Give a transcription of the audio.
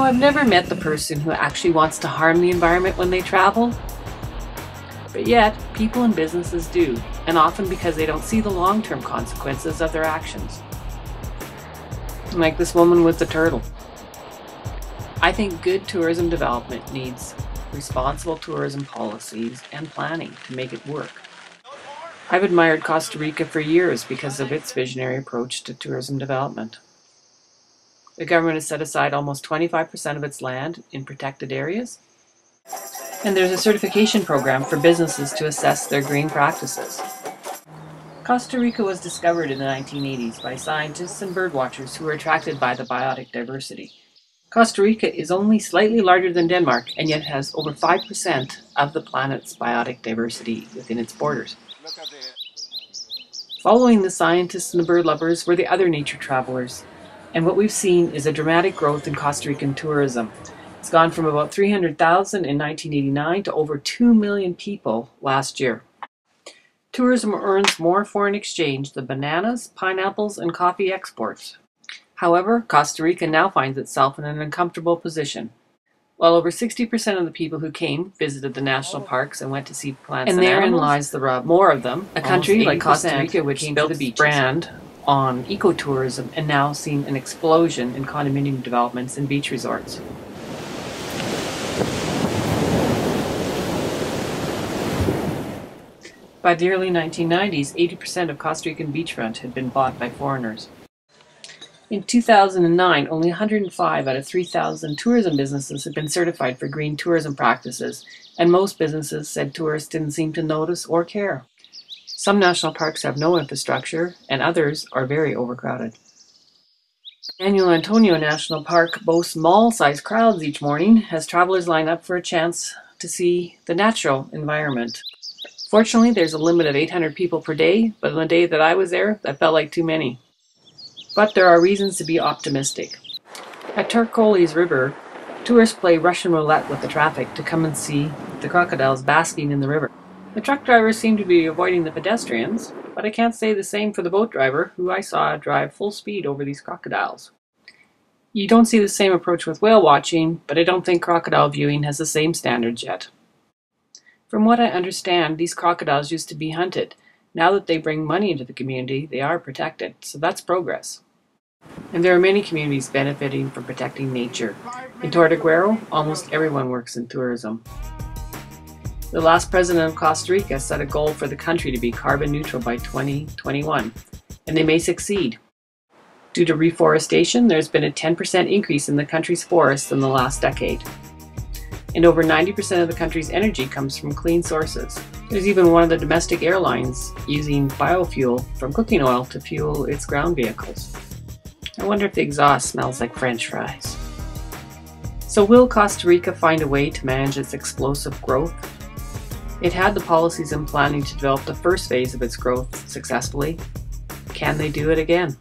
I've never met the person who actually wants to harm the environment when they travel. But yet, people and businesses do, and often because they don't see the long-term consequences of their actions. Like this woman with the turtle. I think good tourism development needs responsible tourism policies and planning to make it work. I've admired Costa Rica for years because of its visionary approach to tourism development. The government has set aside almost 25% of its land in protected areas, and there's a certification program for businesses to assess their green practices. Costa Rica was discovered in the 1980s by scientists and birdwatchers who were attracted by the biotic diversity. Costa Rica is only slightly larger than Denmark and yet has over 5% of the planet's biotic diversity within its borders. Following the scientists and the bird lovers were the other nature travelers. And what we've seen is a dramatic growth in Costa Rican tourism. It's gone from about 300,000 in 1989 to over 2 million people last year. Tourism earns more foreign exchange than bananas, pineapples, and coffee exports. However, Costa Rica now finds itself in an uncomfortable position. While over 60% of the people who came visited the national parks and went to see plants and therein animals, lies the rub. More of them, a country like Costa Rica, which built the brand on ecotourism and now seen an explosion in condominium developments and beach resorts. By the early 1990s, 80% of Costa Rican beachfront had been bought by foreigners. In 2009, only 105 out of 3,000 tourism businesses had been certified for green tourism practices, and most businesses said tourists didn't seem to notice or care. Some national parks have no infrastructure, and others are very overcrowded. Annual Antonio National Park boasts mall-sized crowds each morning as travelers line up for a chance to see the natural environment. Fortunately, there's a limit of 800 people per day, but on the day that I was there, that felt like too many. But there are reasons to be optimistic. At Turcoles River, tourists play Russian roulette with the traffic to come and see the crocodiles basking in the river. The truck drivers seem to be avoiding the pedestrians, but I can't say the same for the boat driver, who I saw drive full speed over these crocodiles. You don't see the same approach with whale watching, but I don't think crocodile viewing has the same standards yet. From what I understand, these crocodiles used to be hunted. Now that they bring money into the community, they are protected, so that's progress. And there are many communities benefiting from protecting nature. In Tortuguero, almost everyone works in tourism. The last president of Costa Rica set a goal for the country to be carbon neutral by 2021, and they may succeed. Due to reforestation, there's been a 10% increase in the country's forests in the last decade. And over 90% of the country's energy comes from clean sources. There's even one of the domestic airlines using biofuel from cooking oil to fuel its ground vehicles. I wonder if the exhaust smells like French fries. So will Costa Rica find a way to manage its explosive growth? It had the policies and planning to develop the first phase of its growth successfully. Can they do it again?